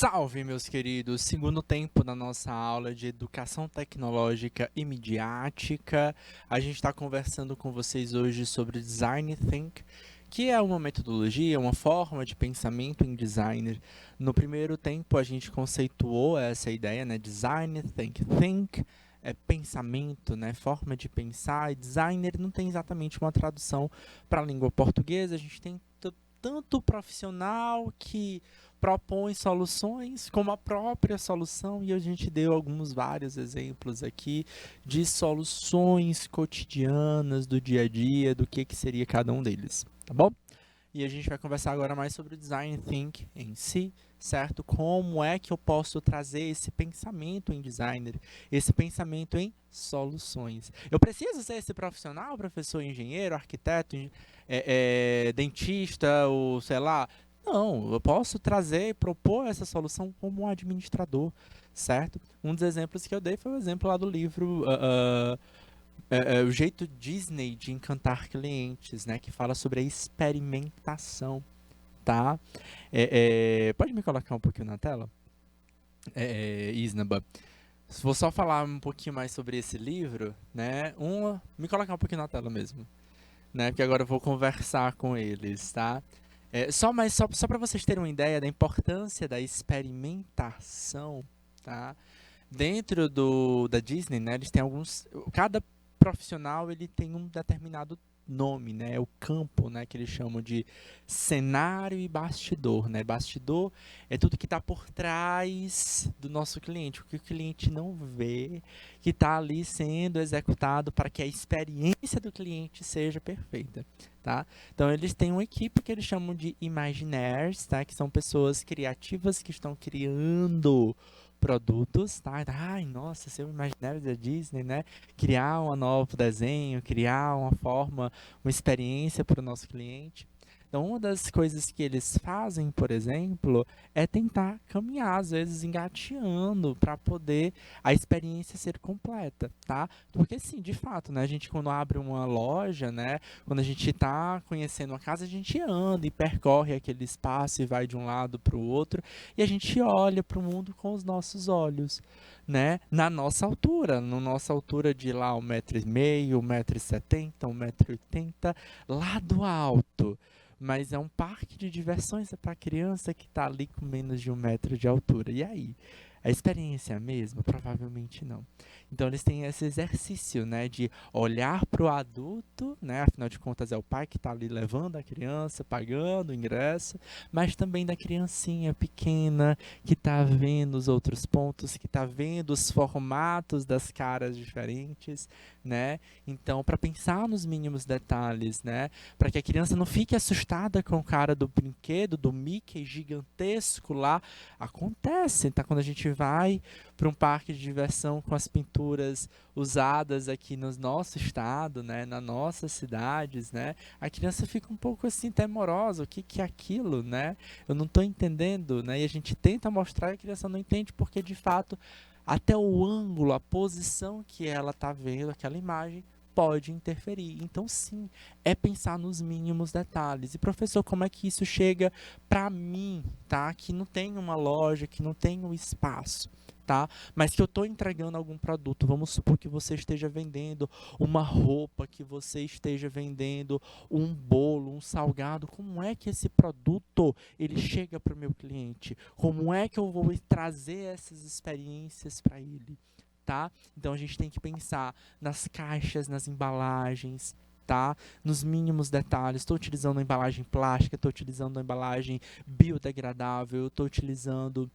Salve, meus queridos! Segundo tempo da nossa aula de Educação Tecnológica e Midiática. A gente está conversando com vocês hoje sobre Design Think, que é uma metodologia, uma forma de pensamento em designer. No primeiro tempo, a gente conceituou essa ideia, né? Design Think. Think é pensamento, né? Forma de pensar. E designer não tem exatamente uma tradução para a língua portuguesa. A gente tem tanto profissional que propõe soluções como a própria solução, e a gente deu vários exemplos aqui de soluções cotidianas do dia a dia, do que seria cada um deles, tá bom? E a gente vai conversar agora mais sobre o Design Think em si, certo? Como é que eu posso trazer esse pensamento em designer, esse pensamento em soluções? Eu preciso ser esse profissional, professor, engenheiro, arquiteto, dentista, ou sei lá? Não, eu posso trazer e propor essa solução como um administrador, certo? Um dos exemplos que eu dei foi o exemplo lá do livro O Jeito Disney de Encantar Clientes, né? Que fala sobre a experimentação, tá? Pode me colocar um pouquinho na tela? Isnaba. Vou só falar um pouquinho mais sobre esse livro, né? Me colocar um pouquinho na tela mesmo, né? Porque agora eu vou conversar com eles, tá? Só para vocês terem uma ideia da importância da experimentação, tá? Dentro da Disney, né, eles têm cada profissional ele tem um determinado nome, né? O campo, né, que eles chamam de cenário e bastidor, né? Bastidor é tudo que está por trás do nosso cliente, o que o cliente não vê, que está ali sendo executado para que a experiência do cliente seja perfeita, tá? Então eles têm uma equipe que eles chamam de Imagineers, tá? Que são pessoas criativas que estão criando produtos, tá? Ai, nossa, ser um imaginário da Disney, né? Criar um novo desenho, criar uma forma, uma experiência para o nosso cliente. Então, uma das coisas que eles fazem, por exemplo, é tentar caminhar, às vezes engateando, para poder a experiência ser completa, tá? Porque, sim, de fato, né? A gente, quando abre uma loja, né? Quando a gente está conhecendo uma casa, a gente anda e percorre aquele espaço e vai de um lado para o outro, e a gente olha para o mundo com os nossos olhos, né? Na nossa altura de lá 1,5 m, 1,70 m, 1,80 m, lá do alto. Mas é um parque de diversões para criança que está ali com menos de 1 m de altura. E aí? A experiência é a mesma? Provavelmente não. Então eles têm esse exercício, né, de olhar para o adulto, né, afinal de contas é o pai que está ali levando a criança, pagando o ingresso, mas também da criancinha pequena que está vendo os outros pontos, que está vendo os formatos das caras diferentes, né? Então, para pensar nos mínimos detalhes, né, para que a criança não fique assustada com o cara do brinquedo, do Mickey gigantesco lá, acontece, tá? Quando a gente vai para um parque de diversão com as pinturas usadas aqui no nosso estado, né, nas nossas cidades, né, a criança fica um pouco assim temorosa, o que que é aquilo, né? Eu não estou entendendo, né? E a gente tenta mostrar e a criança não entende porque de fato até o ângulo, a posição que ela está vendo aquela imagem pode interferir. Então, sim, é pensar nos mínimos detalhes. E, professor, como é que isso chega para mim, tá? Que não tem uma loja, que não tem um espaço, tá? Mas que eu estou entregando algum produto. Vamos supor que você esteja vendendo uma roupa, que você esteja vendendo um bolo, um salgado. Como é que esse produto ele chega para o meu cliente? Como é que eu vou trazer essas experiências para ele? Tá? Então a gente tem que pensar nas caixas, nas embalagens, tá? Nos mínimos detalhes. Estou utilizando a embalagem plástica, estou utilizando a embalagem biodegradável, estou utilizando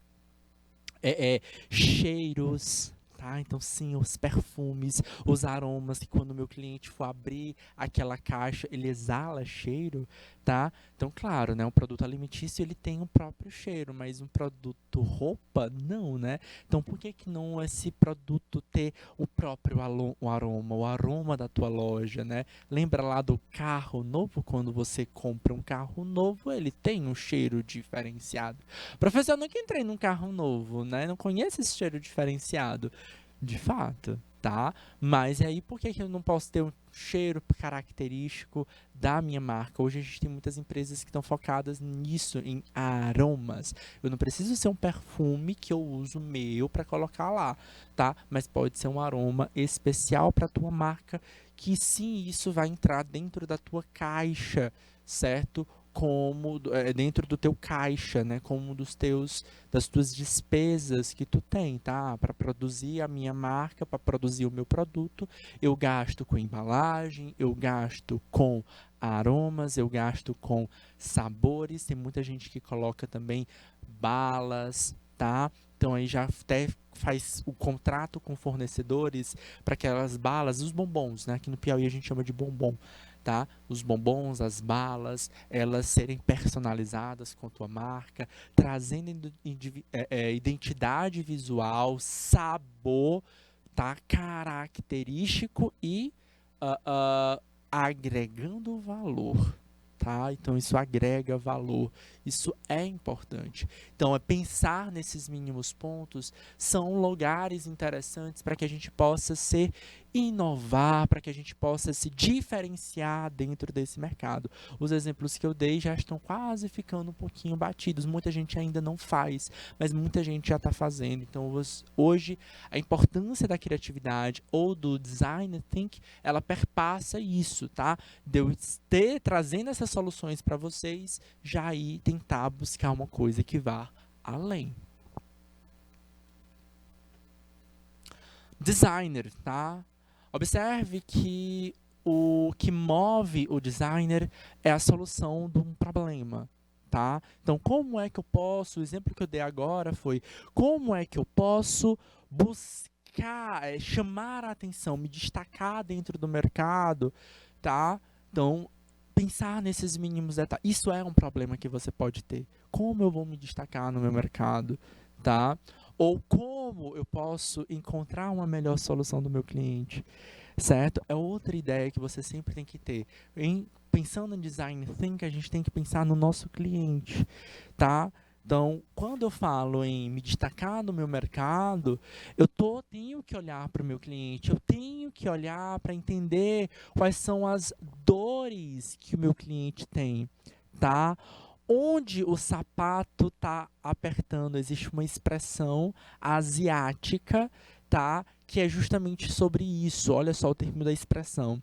cheiros. Tá? Então, sim, os perfumes, os aromas, que quando o meu cliente for abrir aquela caixa, ele exala cheiro, tá? Então, claro, né, um produto alimentício, ele tem um próprio cheiro, mas um produto roupa, não, né? Então, por que que não esse produto ter o próprio aroma, o aroma da tua loja, né? Lembra lá do carro novo? Quando você compra um carro novo, ele tem um cheiro diferenciado. Professor, eu nunca entrei num carro novo, né? Não conheço esse cheiro diferenciado. De fato. tá? Mas e aí por que que eu não posso ter um cheiro característico da minha marca? Hoje a gente tem muitas empresas que estão focadas nisso, em aromas. Eu não preciso ser um perfume que eu uso meu para colocar lá, tá? Mas pode ser um aroma especial para tua marca, que sim, isso vai entrar dentro da tua caixa, certo? Como dentro do teu caixa, né? Como das tuas despesas que tu tem, tá? Para produzir a minha marca, para produzir o meu produto, eu gasto com embalagem, eu gasto com aromas, eu gasto com sabores. Tem muita gente que coloca também balas, tá? Então aí já até faz o contrato com fornecedores para aquelas balas, os bombons, né? Aqui no Piauí a gente chama de bombom, tá? Os bombons, as balas, elas serem personalizadas com a tua marca, trazendo identidade visual, sabor, tá? Característico e ah, ah, agregando valor, tá? Então isso agrega valor, isso é importante. Então é pensar nesses mínimos pontos, são lugares interessantes para que a gente possa se inovar, para que a gente possa se diferenciar dentro desse mercado. Os exemplos que eu dei já estão quase ficando um pouquinho batidos, muita gente ainda não faz, mas muita gente já está fazendo. Então hoje a importância da criatividade ou do design think, ela perpassa isso, tá? De eu trazendo essas soluções para vocês, já aí tentar buscar uma coisa que vá além. Designer, tá? Observe que o que move o designer é a solução de um problema, tá? Então, como é que eu posso, o exemplo que eu dei agora foi, como é que eu posso buscar, chamar a atenção, me destacar dentro do mercado, tá? Então, pensar nesses mínimos detalhes, isso é um problema que você pode ter. Como eu vou me destacar no meu mercado, tá? Ou como eu posso encontrar uma melhor solução do meu cliente, certo? É outra ideia que você sempre tem que ter. Pensando em design thinking, a gente tem que pensar no nosso cliente, tá? Então, quando eu falo em me destacar no meu mercado, tenho que olhar para o meu cliente, eu tenho que olhar para entender quais são as dores que o meu cliente tem, tá? Onde o sapato está apertando, existe uma expressão asiática, tá? Que é justamente sobre isso. Olha só o termo da expressão.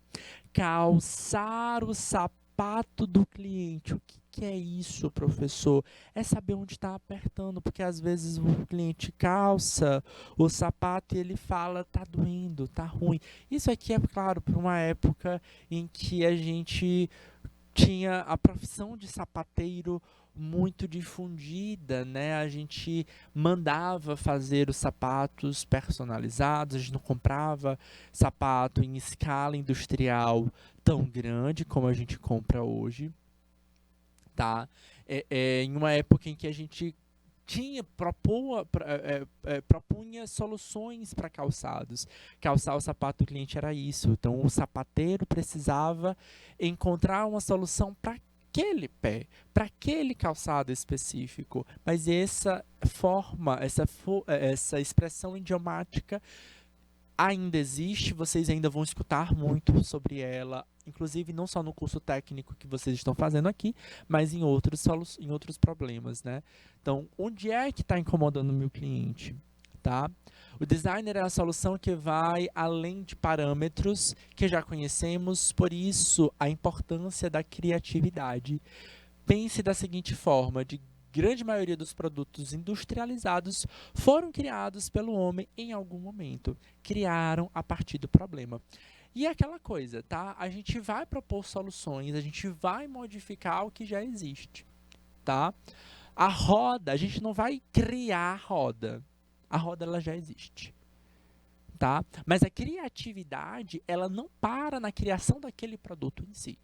Calçar o sapato do cliente. O que é isso, professor? É saber onde está apertando, porque às vezes o cliente calça o sapato e ele fala, tá doendo, tá ruim. Isso aqui é claro para uma época em que a gente tinha a profissão de sapateiro muito difundida, né? A gente mandava fazer os sapatos personalizados, a gente não comprava sapato em escala industrial tão grande como a gente compra hoje, tá? Em uma época em que a gente propunha soluções para calçados. Calçar o sapato do cliente era isso. Então, o sapateiro precisava encontrar uma solução para aquele pé, para aquele calçado específico. Mas essa forma, essa expressão idiomática ainda existe, vocês ainda vão escutar muito sobre ela, inclusive não só no curso técnico que vocês estão fazendo aqui, mas em outros problemas, né? Então, onde é que está incomodando o meu cliente? Tá? O designer é a solução que vai além de parâmetros que já conhecemos, por isso a importância da criatividade. Pense da seguinte forma, de grande maioria dos produtos industrializados foram criados pelo homem em algum momento. Criaram a partir do problema. E é aquela coisa, tá? A gente vai propor soluções, a gente vai modificar o que já existe, tá? A roda, a gente não vai criar a roda. A roda, ela já existe, tá? Mas a criatividade, ela não para na criação daquele produto em si.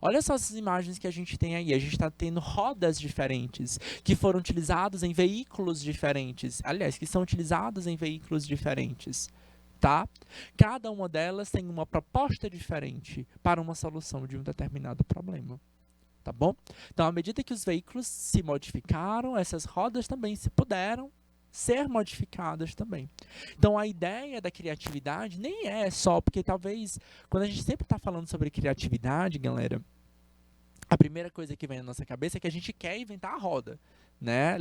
Olha só essas imagens que a gente tem aí. A gente está tendo rodas diferentes que foram utilizadas em veículos diferentes. Aliás, que são utilizadas em veículos diferentes, tá? Cada uma delas tem uma proposta diferente para uma solução de um determinado problema, tá bom? Então, à medida que os veículos se modificaram, essas rodas também se puderam ser modificadas também. Então, a ideia da criatividade nem é só, porque talvez, quando a gente sempre está falando sobre criatividade, galera, a primeira coisa que vem na nossa cabeça é que a gente quer inventar a roda, né?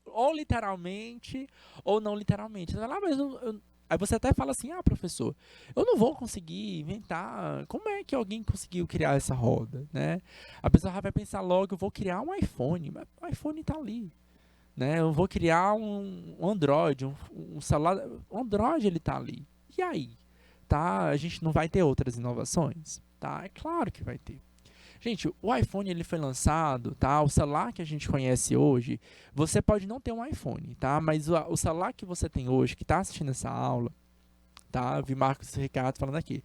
Ou literalmente, ou não literalmente. Você fala, mas aí você até fala assim, professor, eu não vou conseguir inventar. Como é que alguém conseguiu criar essa roda, né? A pessoa vai pensar logo, eu vou criar um iPhone, mas o iPhone está ali, né? Eu vou criar um Android, um celular, o Android ele está ali. E aí, tá? A gente não vai ter outras inovações, tá? É claro que vai ter. Gente, o iPhone ele foi lançado, tá? O celular que a gente conhece hoje, você pode não ter um iPhone, tá? Mas o celular que você tem hoje, que está assistindo essa aula, tá? Eu vi Marcos e Ricardo falando aqui,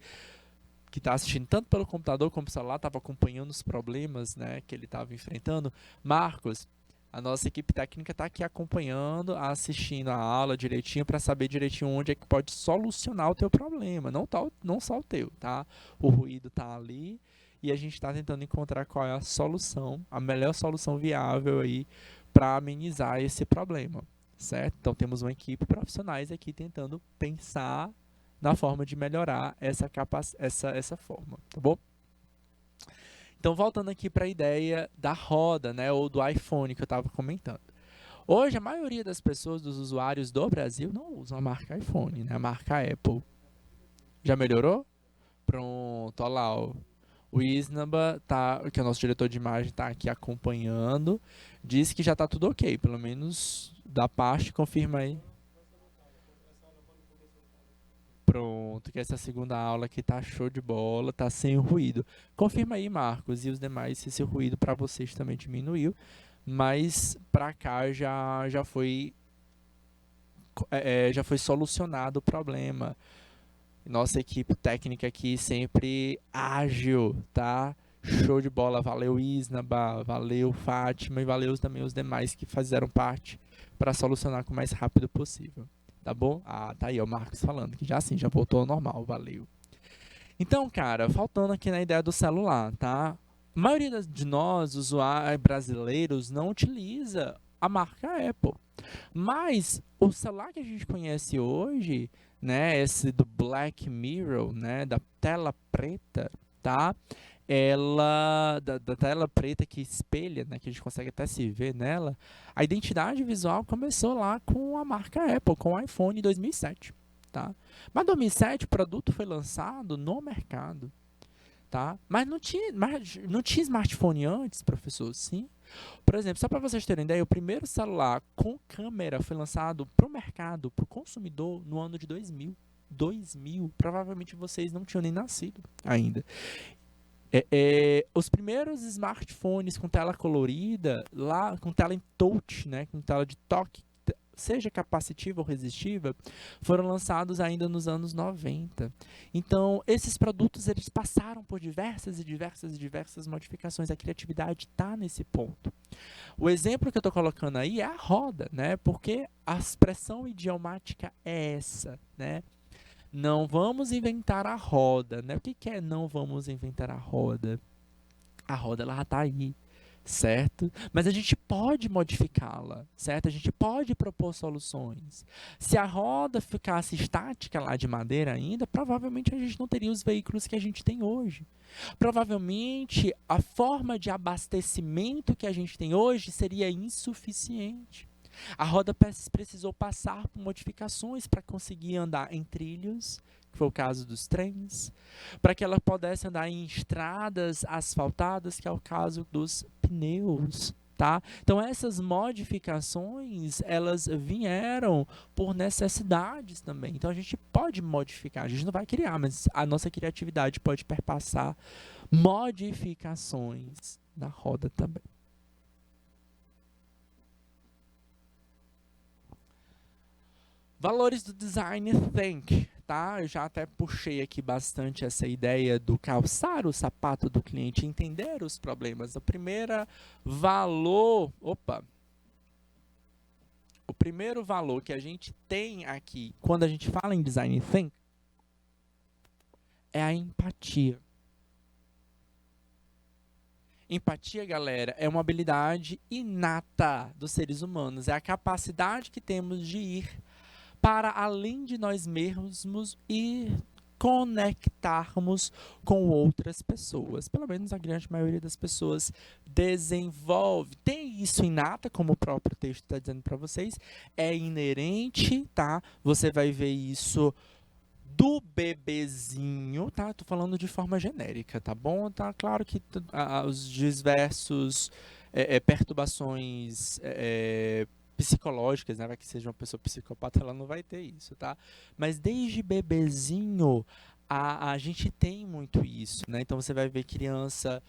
que está assistindo tanto pelo computador como pelo celular, estava acompanhando os problemas, né, que ele estava enfrentando. Marcos, a nossa equipe técnica está aqui acompanhando, assistindo a aula direitinho para saber direitinho onde é que pode solucionar o teu problema, não só o teu, tá? O ruído está ali e a gente está tentando encontrar qual é a solução, a melhor solução viável aí para amenizar esse problema, certo? Então temos uma equipe profissionais aqui tentando pensar na forma de melhorar essa forma, tá bom? Então, voltando aqui para a ideia da roda, né, ou do iPhone que eu estava comentando. Hoje, a maioria das pessoas, dos usuários do Brasil, não usam a marca iPhone, né, a marca Apple. Já melhorou? Pronto, olha lá, ó. O Isnaba, que é o nosso diretor de imagem, está aqui acompanhando. Diz que já está tudo ok, pelo menos da parte, confirma aí. Pronto, que essa segunda aula aqui tá show de bola, tá sem ruído. Confirma aí, Marcos, e os demais se esse ruído para vocês também diminuiu, mas para cá já foi solucionado o problema. Nossa equipe técnica aqui sempre ágil, tá? Show de bola, valeu Isnaba, valeu Fátima e valeu também os demais que fizeram parte para solucionar com o mais rápido possível. Tá bom? Tá aí, o Marcos falando que já sim, já voltou ao normal, valeu. Então, cara, faltando aqui na ideia do celular, tá? A maioria de nós, usuários brasileiros, não utiliza a marca Apple. Mas o celular que a gente conhece hoje, né, esse do Black Mirror, né, da tela preta, tá? Ela da tela preta que espelha, né, que a gente consegue até se ver nela, a identidade visual começou lá com a marca Apple, com o iPhone em 2007, tá? Mas em 2007 o produto foi lançado no mercado, tá? Mas não tinha smartphone antes, professor, sim. Por exemplo, só para vocês terem ideia, o primeiro celular com câmera foi lançado para o mercado, para o consumidor, no ano de 2000. 2000, provavelmente vocês não tinham nem nascido ainda. Os primeiros smartphones com tela colorida, lá com tela em touch, né, com tela de toque, seja capacitiva ou resistiva, foram lançados ainda nos anos 90. Então, esses produtos eles passaram por diversas e diversas e diversas modificações. A criatividade está nesse ponto. O exemplo que eu estou colocando aí é a roda, né? Porque a expressão idiomática é essa, né? Não vamos inventar a roda, né? O que é não vamos inventar a roda? A roda ela já está aí, certo? Mas a gente pode modificá-la, certo? A gente pode propor soluções. Se a roda ficasse estática lá de madeira ainda, provavelmente a gente não teria os veículos que a gente tem hoje. Provavelmente a forma de abastecimento que a gente tem hoje seria insuficiente. A roda precisou passar por modificações para conseguir andar em trilhos, que foi o caso dos trens, para que ela pudesse andar em estradas asfaltadas, que é o caso dos pneus. Tá? Então essas modificações elas vieram por necessidades também. Então a gente pode modificar, a gente não vai criar, mas a nossa criatividade pode perpassar modificações na roda também. Valores do design think, tá? Eu já até puxei aqui bastante essa ideia do calçar o sapato do cliente, entender os problemas. O primeiro valor que a gente tem aqui quando a gente fala em design think é a empatia. Empatia, galera, é uma habilidade inata dos seres humanos. É a capacidade que temos de ir para além de nós mesmos e conectarmos com outras pessoas. Pelo menos a grande maioria das pessoas desenvolve. Tem isso inata, como o próprio texto está dizendo para vocês. É inerente, tá? Você vai ver isso do bebezinho, tá? Tô falando de forma genérica, tá bom? Tá claro que os diversos perturbações psicológicas, né? Vai que seja uma pessoa psicopata, ela não vai ter isso, tá? Mas desde bebezinho, a gente tem muito isso, né? Então você vai ver criança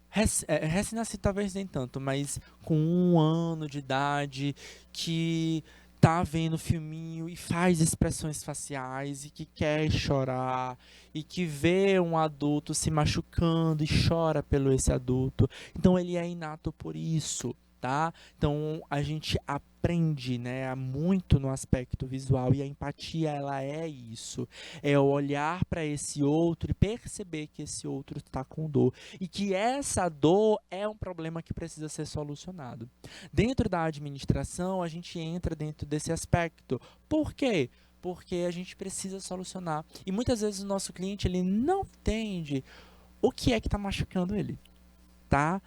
recém-nascido talvez nem tanto, mas com 1 ano de idade, que tá vendo filminho e faz expressões faciais e que quer chorar e que vê um adulto se machucando e chora pelo esse adulto. Então ele é inato por isso, tá? Então a gente aprende, né, muito no aspecto visual e a empatia ela é isso, é olhar para esse outro e perceber que esse outro está com dor e que essa dor é um problema que precisa ser solucionado. Dentro da administração, a gente entra dentro desse aspecto. Por quê? Porque a gente precisa solucionar. E muitas vezes o nosso cliente ele não entende o que é que está machucando ele, tá?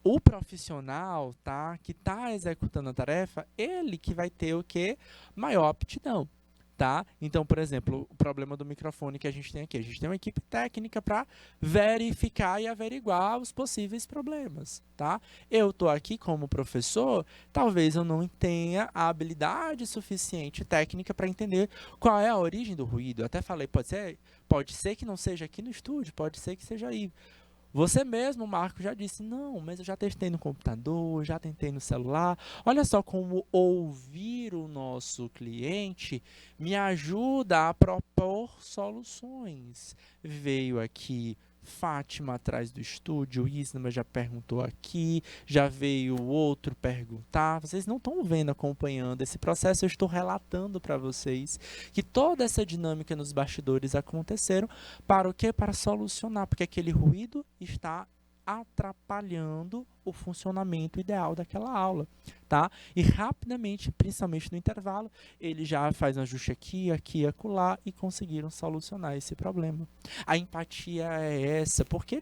O profissional, tá, que está executando a tarefa, ele que vai ter o que? Maior aptidão. Tá? Então, por exemplo, o problema do microfone que a gente tem aqui. A gente tem uma equipe técnica para verificar e averiguar os possíveis problemas. Tá? Eu estou aqui como professor, talvez eu não tenha a habilidade suficiente técnica para entender qual é a origem do ruído. Eu até falei, pode ser que não seja aqui no estúdio, pode ser que seja aí. Você mesmo, Marco, já disse, não, mas eu já testei no computador, já tentei no celular. Olha só como ouvir o nosso cliente me ajuda a propor soluções. Veio aqui Fátima atrás do estúdio, Isma já perguntou aqui, já veio outro perguntar. Vocês não estão vendo, acompanhando esse processo, eu estou relatando para vocês que toda essa dinâmica nos bastidores aconteceram para o quê? Para solucionar, porque aquele ruído está atrapalhando o funcionamento ideal daquela aula, tá? E rapidamente, principalmente no intervalo, ele já faz um ajuste aqui, aqui, acolá e conseguiram solucionar esse problema. A empatia é essa, porque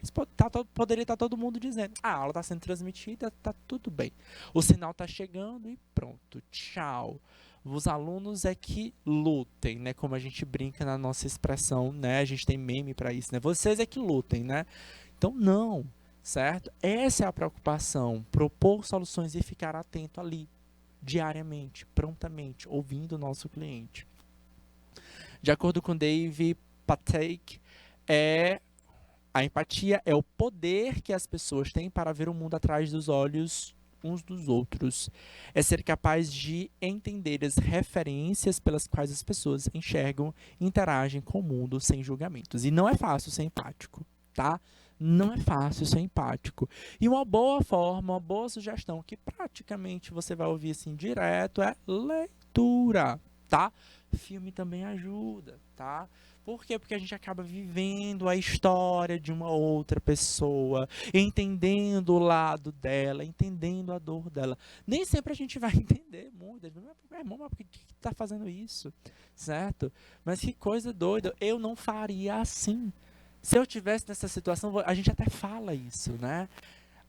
poderia estar todo mundo dizendo, a aula está sendo transmitida, está tudo bem. O sinal está chegando e pronto, tchau. Os alunos é que lutem, né? Como a gente brinca na nossa expressão, né? A gente tem meme para isso, né? Vocês é que lutem, né? Então, não, certo? Essa é a preocupação, propor soluções e ficar atento ali, diariamente, prontamente, ouvindo o nosso cliente. De acordo com Dave Patek, a empatia é o poder que as pessoas têm para ver o mundo atrás dos olhos uns dos outros. É ser capaz de entender as referências pelas quais as pessoas enxergam e interagem com o mundo sem julgamentos. E não é fácil ser empático, tá? Não é fácil ser empático. E uma boa forma, uma boa sugestão que praticamente você vai ouvir assim direto é leitura, tá? Filme também ajuda, tá? Por quê? Porque a gente acaba vivendo a história de uma outra pessoa, entendendo o lado dela, entendendo a dor dela. Nem sempre a gente vai entender muito. Meu irmão, mas por que tá fazendo isso? Certo? Mas que coisa doida. Eu não faria assim. Se eu tivesse nessa situação, a gente até fala isso, né?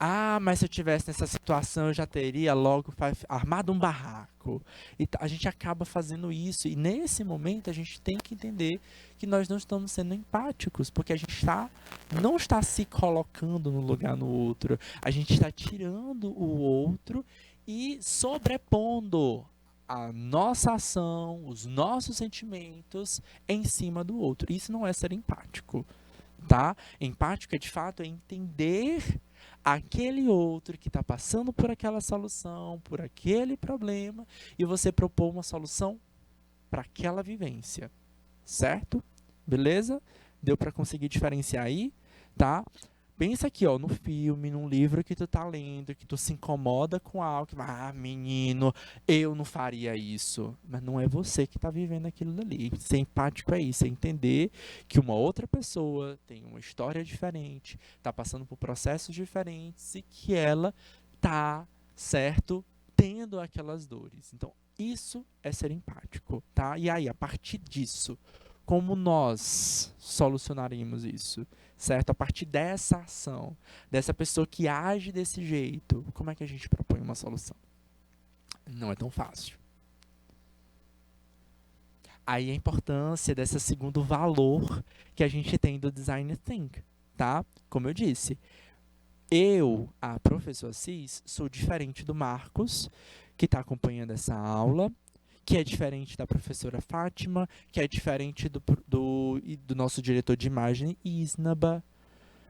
Ah, mas se eu tivesse nessa situação, eu já teria logo armado um barraco. E a gente acaba fazendo isso. E nesse momento, a gente tem que entender que nós não estamos sendo empáticos, porque a gente não está se colocando no lugar no outro. A gente está tirando o outro e sobrepondo a nossa ação, os nossos sentimentos em cima do outro. Isso não é ser empático, tá? Empático, de fato, é entender aquele outro que está passando por aquela solução, por aquele problema, e você propor uma solução para aquela vivência, certo? Beleza? Deu para conseguir diferenciar aí, tá? Pensa aqui, ó, no filme, num livro que tu tá lendo, que tu se incomoda com algo, que, menino, eu não faria isso. Mas não é você que tá vivendo aquilo dali. Ser empático é isso, é entender que uma outra pessoa tem uma história diferente, tá passando por processos diferentes e que ela tá, certo, tendo aquelas dores. Então, isso é ser empático, tá? E aí, a partir disso, como nós solucionaríamos isso? Certo? A partir dessa ação, dessa pessoa que age desse jeito, como é que a gente propõe uma solução? Não é tão fácil. Aí a importância desse segundo valor que a gente tem do Design Think, tá? Como eu disse, eu, a professora Cis, sou diferente do Marcos, que está acompanhando essa aula, que é diferente da professora Fátima, que é diferente do nosso diretor de imagem, Isnaba.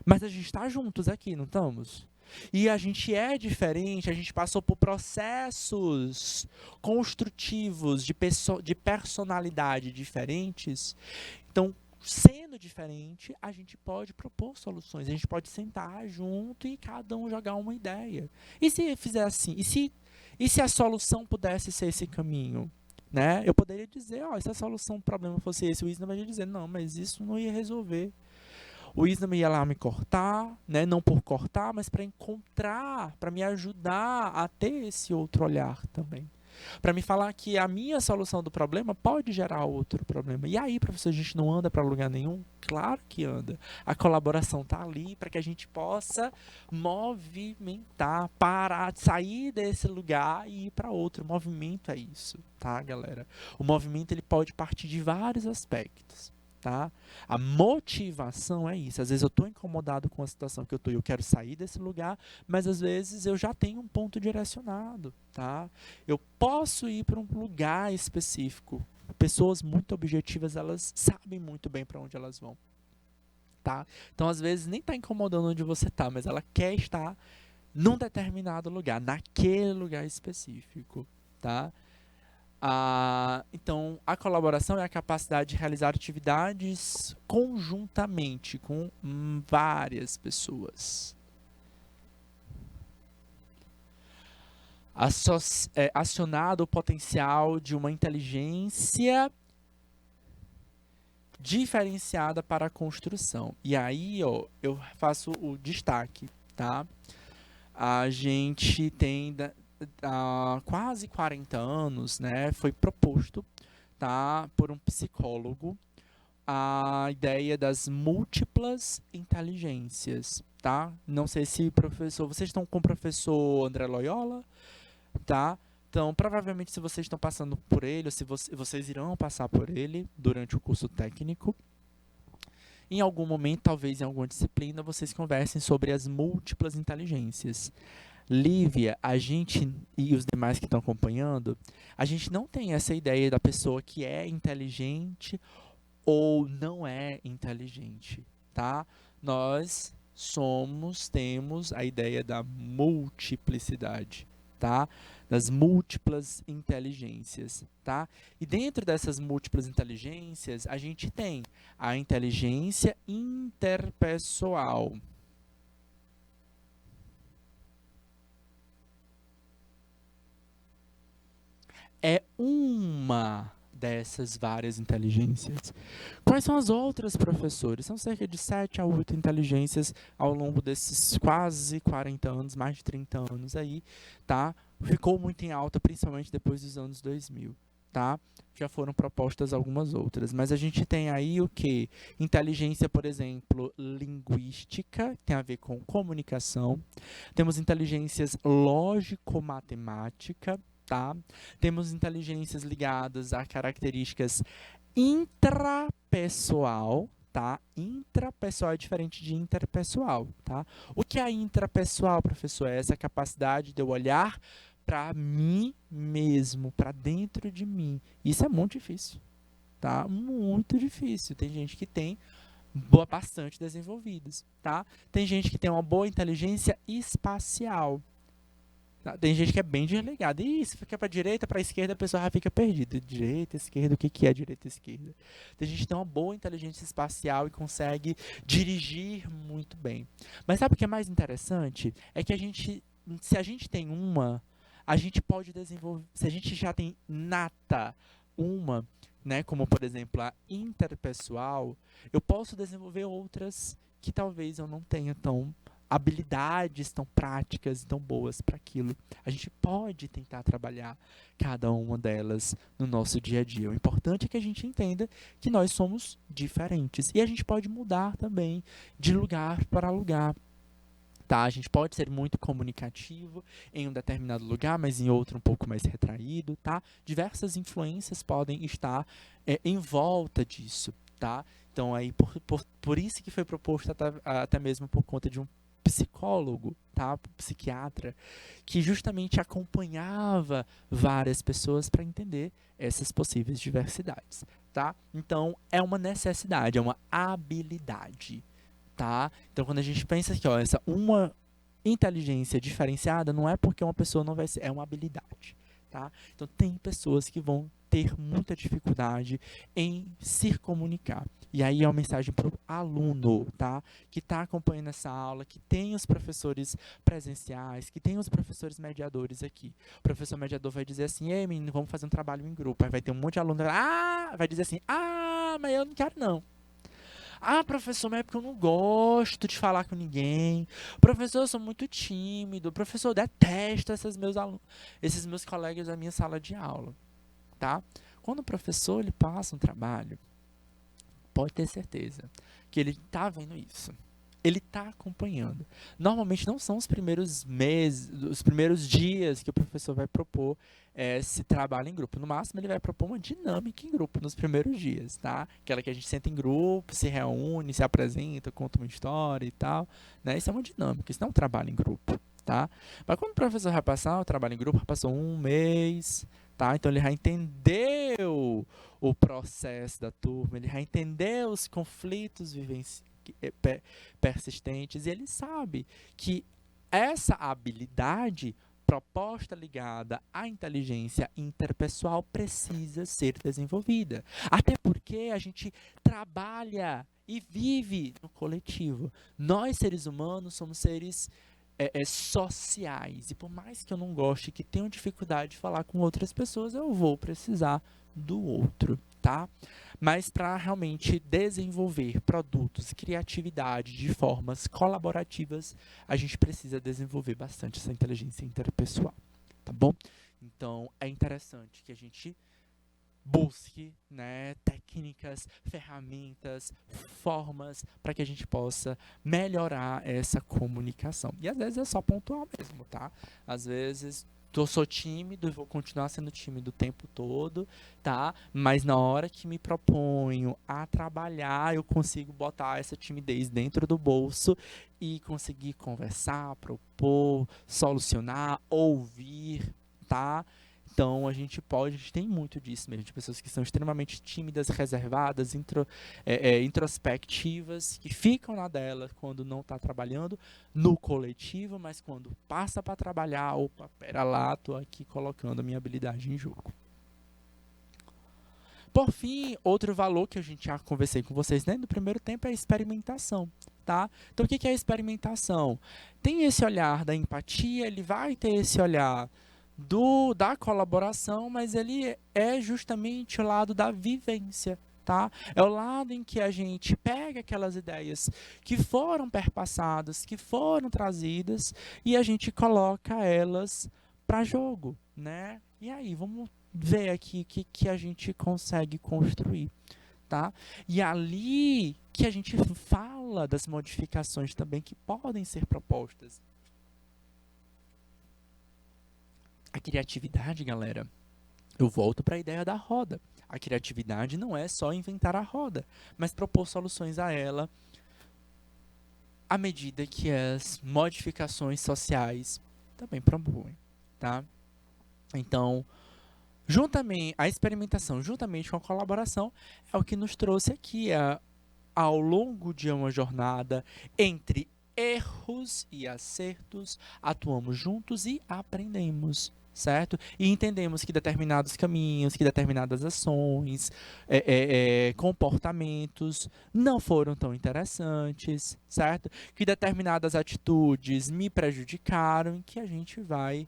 Mas a gente está juntos aqui, não estamos? E a gente é diferente, a gente passou por processos construtivos de personalidade diferentes. Então, sendo diferente, a gente pode propor soluções, a gente pode sentar junto e cada um jogar uma ideia. E se fizer assim? E se a solução pudesse ser esse caminho? Né? Eu poderia dizer, se a solução do problema fosse esse, o Isna vai dizer, não, mas isso não ia resolver. O Isna ia lá me cortar, né? Não por cortar, mas para encontrar, para me ajudar a ter esse outro olhar também. Para me falar que a minha solução do problema pode gerar outro problema. E aí, professor, a gente não anda para lugar nenhum? Claro que anda. A colaboração está ali para que a gente possa movimentar, parar, sair desse lugar e ir para outro. O movimento é isso, tá, galera? O movimento ele pode partir de vários aspectos. Tá? A motivação é isso. Às vezes eu estou incomodado com a situação que eu estou e eu quero sair desse lugar, mas às vezes eu já tenho um ponto direcionado. Tá? Eu posso ir para um lugar específico. Pessoas muito objetivas, elas sabem muito bem para onde elas vão. Tá? Então, às vezes, nem está incomodando onde você está, mas ela quer estar num determinado lugar, naquele lugar específico. Tá? Então, a colaboração é a capacidade de realizar atividades conjuntamente com várias pessoas. Acionado o potencial de uma inteligência diferenciada para a construção. E aí, eu faço o destaque, tá? A gente tem há quase 40 anos, né, foi proposto, tá, por um psicólogo a ideia das múltiplas inteligências, tá? Não sei se vocês estão com o professor André Loyola, tá? Então, provavelmente, se vocês estão passando por ele, ou se vocês irão passar por ele durante o curso técnico, em algum momento, talvez em alguma disciplina, vocês conversem sobre as múltiplas inteligências. Lívia, a gente e os demais que estão acompanhando, a gente não tem essa ideia da pessoa que é inteligente ou não é inteligente, tá? Nós temos a ideia da multiplicidade, tá? Das múltiplas inteligências, tá? E dentro dessas múltiplas inteligências, a gente tem a inteligência interpessoal. É uma dessas várias inteligências. Quais são as outras, professores? São cerca de 7 a 8 inteligências ao longo desses quase 40 anos, mais de 30 anos aí, tá? Ficou muito em alta, principalmente depois dos anos 2000, tá? Já foram propostas algumas outras, mas a gente tem aí o quê? Inteligência, por exemplo, linguística, tem a ver com comunicação. Temos inteligências lógico-matemática, tá? Temos inteligências ligadas a características intrapessoal, tá? Intrapessoal é diferente de interpessoal, tá? O que é intrapessoal, professor? É essa capacidade de eu olhar para mim mesmo, para dentro de mim. Isso é muito difícil, tá? Muito difícil. Tem gente que tem bastante desenvolvidas, tá? Tem gente que tem uma boa inteligência espacial. Tá? Tem gente que é bem desligada. E se fica para direita, para esquerda, a pessoa já fica perdida. Direita, esquerda, o que que é direita e esquerda? Tem gente que tem uma boa inteligência espacial e consegue dirigir muito bem. Mas sabe o que é mais interessante? É que se a gente tem uma, a gente pode desenvolver. Se a gente já tem nata uma, né, como por exemplo a interpessoal, eu posso desenvolver outras que talvez eu não tenha tão habilidades tão práticas, tão boas para aquilo. A gente pode tentar trabalhar cada uma delas no nosso dia a dia. O importante é que a gente entenda que nós somos diferentes e a gente pode mudar também de lugar para lugar. Tá? A gente pode ser muito comunicativo em um determinado lugar, mas em outro um pouco mais retraído, tá? Diversas influências podem estar em volta disso, tá? Então, aí, por isso que foi proposto até mesmo por conta de um psicólogo, tá? Psiquiatra, que justamente acompanhava várias pessoas para entender essas possíveis diversidades, tá? Então, é uma necessidade, é uma habilidade, tá? Então, quando a gente pensa que, ó, essa uma inteligência diferenciada não é porque uma pessoa não vai ser, é uma habilidade, tá? Então, tem pessoas que vão ter muita dificuldade em se comunicar. E aí é uma mensagem para o aluno, tá? Que está acompanhando essa aula, que tem os professores presenciais, que tem os professores mediadores aqui. O professor mediador vai dizer assim, ei, menino, vamos fazer um trabalho em grupo. Aí vai ter um monte de aluno, vai dizer assim, mas eu não quero não. Professor, mas é porque eu não gosto de falar com ninguém. Professor, eu sou muito tímido. Professor, eu detesto esses meus colegas da minha sala de aula, tá? Quando o professor ele passa um trabalho, pode ter certeza que ele está vendo isso. Ele está acompanhando. Normalmente não são os primeiros meses, os primeiros dias que o professor vai propor esse trabalho em grupo. No máximo, ele vai propor uma dinâmica em grupo nos primeiros dias, tá? Aquela que a gente senta em grupo, se reúne, se apresenta, conta uma história e tal, né? Isso é uma dinâmica, isso não é um trabalho em grupo, tá? Mas quando o professor vai passar o trabalho em grupo, já passou um mês, tá? Então ele já entendeu o processo da turma, ele já entendeu os conflitos persistentes e ele sabe que essa habilidade proposta ligada à inteligência interpessoal precisa ser desenvolvida. Até porque a gente trabalha e vive no coletivo. Nós, seres humanos, somos seres sociais. E por mais que eu não goste, que tenho dificuldade de falar com outras pessoas, eu vou precisar do outro, tá? Mas para realmente desenvolver produtos, criatividade de formas colaborativas, a gente precisa desenvolver bastante essa inteligência interpessoal, tá bom? Então, é interessante que a gente busque, né, técnicas, ferramentas, formas para que a gente possa melhorar essa comunicação. E às vezes é só pontual mesmo, tá? Às vezes eu sou tímido e vou continuar sendo tímido o tempo todo, tá? Mas na hora que me proponho a trabalhar, eu consigo botar essa timidez dentro do bolso e conseguir conversar, propor, solucionar, ouvir, tá? Então, a gente tem muito disso mesmo, de pessoas que são extremamente tímidas, reservadas, introspectivas, que ficam na dela quando não está trabalhando no coletivo, mas quando passa para trabalhar, opa, pera lá, estou aqui colocando a minha habilidade em jogo. Por fim, outro valor que a gente já conversei com vocês, né, no primeiro tempo é a experimentação, tá? Então, o que é a experimentação? Tem esse olhar da empatia, ele vai ter esse olhar da colaboração, mas ele é justamente o lado da vivência, tá? É o lado em que a gente pega aquelas ideias que foram perpassadas, que foram trazidas, e a gente coloca elas para jogo, né? E aí, vamos ver aqui o que a gente consegue construir, tá? E ali que a gente fala das modificações também que podem ser propostas. A criatividade, galera, eu volto para a ideia da roda. A criatividade não é só inventar a roda, mas propor soluções a ela à medida que as modificações sociais também propõem, tá? Então, a experimentação, juntamente com a colaboração, é o que nos trouxe aqui ao longo de uma jornada entre erros e acertos, atuamos juntos e aprendemos, certo? E entendemos que determinados caminhos, que determinadas ações, comportamentos não foram tão interessantes, certo? Que determinadas atitudes me prejudicaram e que a gente vai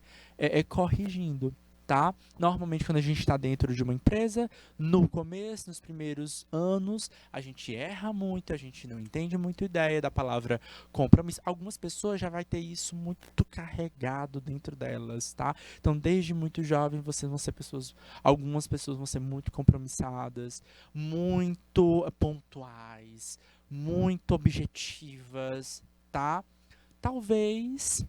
corrigindo. Tá? Normalmente, quando a gente está dentro de uma empresa, no começo, nos primeiros anos, a gente erra muito, a gente não entende muito a ideia da palavra compromisso. Algumas pessoas já vai ter isso muito carregado dentro delas, tá? Então, desde muito jovem, vocês vão ser pessoas, algumas pessoas vão ser muito compromissadas, muito pontuais, muito objetivas, tá? Talvez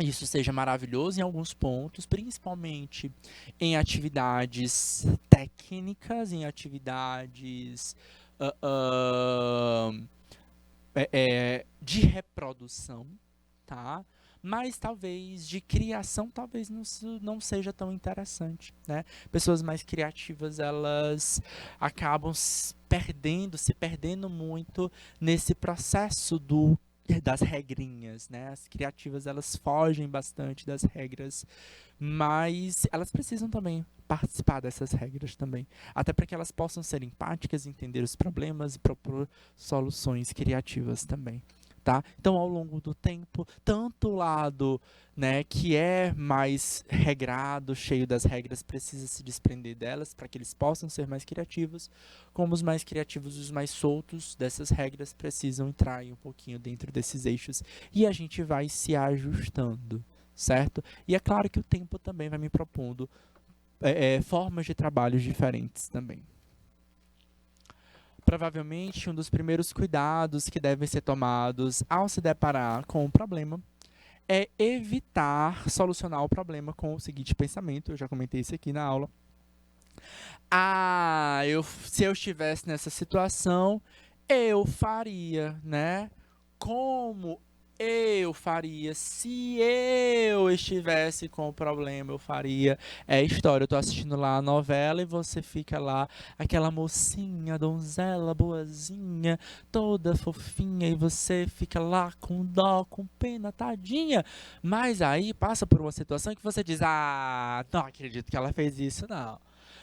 isso seja maravilhoso em alguns pontos, principalmente em atividades técnicas, em atividades ah, ah, de reprodução, tá? Mas talvez de criação, talvez não seja tão interessante, né? Pessoas mais criativas, elas acabam se perdendo muito nesse processo das regrinhas, né? As criativas, elas fogem bastante das regras, mas elas precisam também participar dessas regras também, até para que elas possam ser empáticas, entender os problemas e propor soluções criativas também, tá? Então, ao longo do tempo, tanto o lado, né, que é mais regrado, cheio das regras, precisa se desprender delas para que eles possam ser mais criativos, como os mais criativos e os mais soltos dessas regras precisam entrar aí um pouquinho dentro desses eixos e a gente vai se ajustando, certo? E é claro que o tempo também vai me propondo formas de trabalhos diferentes também. Provavelmente, um dos primeiros cuidados que devem ser tomados ao se deparar com um problema é evitar solucionar o problema com o seguinte pensamento. Eu já comentei isso aqui na aula. Se eu estivesse nessa situação, eu faria, né? Como eu faria? Se eu estivesse com o problema, eu faria. É história, eu tô assistindo lá a novela e você fica lá, aquela mocinha, donzela, boazinha, toda fofinha, e você fica lá com dó, com pena, tadinha. Mas aí passa por uma situação que você diz, não acredito que ela fez isso, não.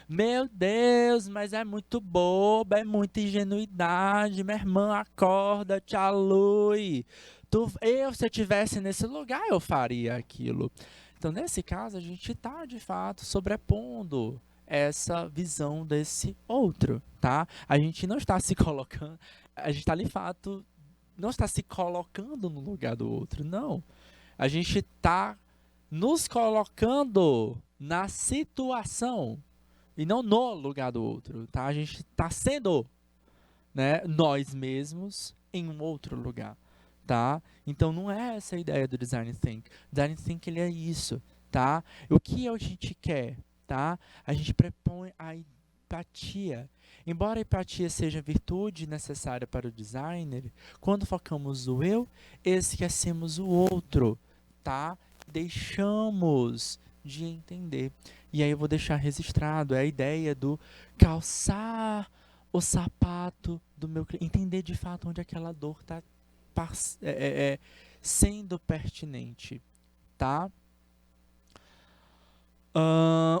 Meu Deus, mas é muito boba, é muita ingenuidade. Minha irmã, acorda, te alui. Se eu estivesse nesse lugar, eu faria aquilo. Então, nesse caso, a gente está, de fato, sobrepondo essa visão desse outro, tá? A gente não está se colocando, a gente está, de fato, não está se colocando no lugar do outro, não. A gente está nos colocando na situação e não no lugar do outro, tá? A gente está sendo, né, nós mesmos em um outro lugar, tá? Então não é essa a ideia do Design Think. O Design Think, ele é isso, tá? O que a gente quer, tá? A gente propõe a empatia. Embora a empatia seja a virtude necessária para o designer, quando focamos no eu, esquecemos o outro, tá? Deixamos de entender. E aí eu vou deixar registrado, é a ideia do calçar o sapato do meu cliente, entender de fato onde aquela dor está sendo pertinente, tá?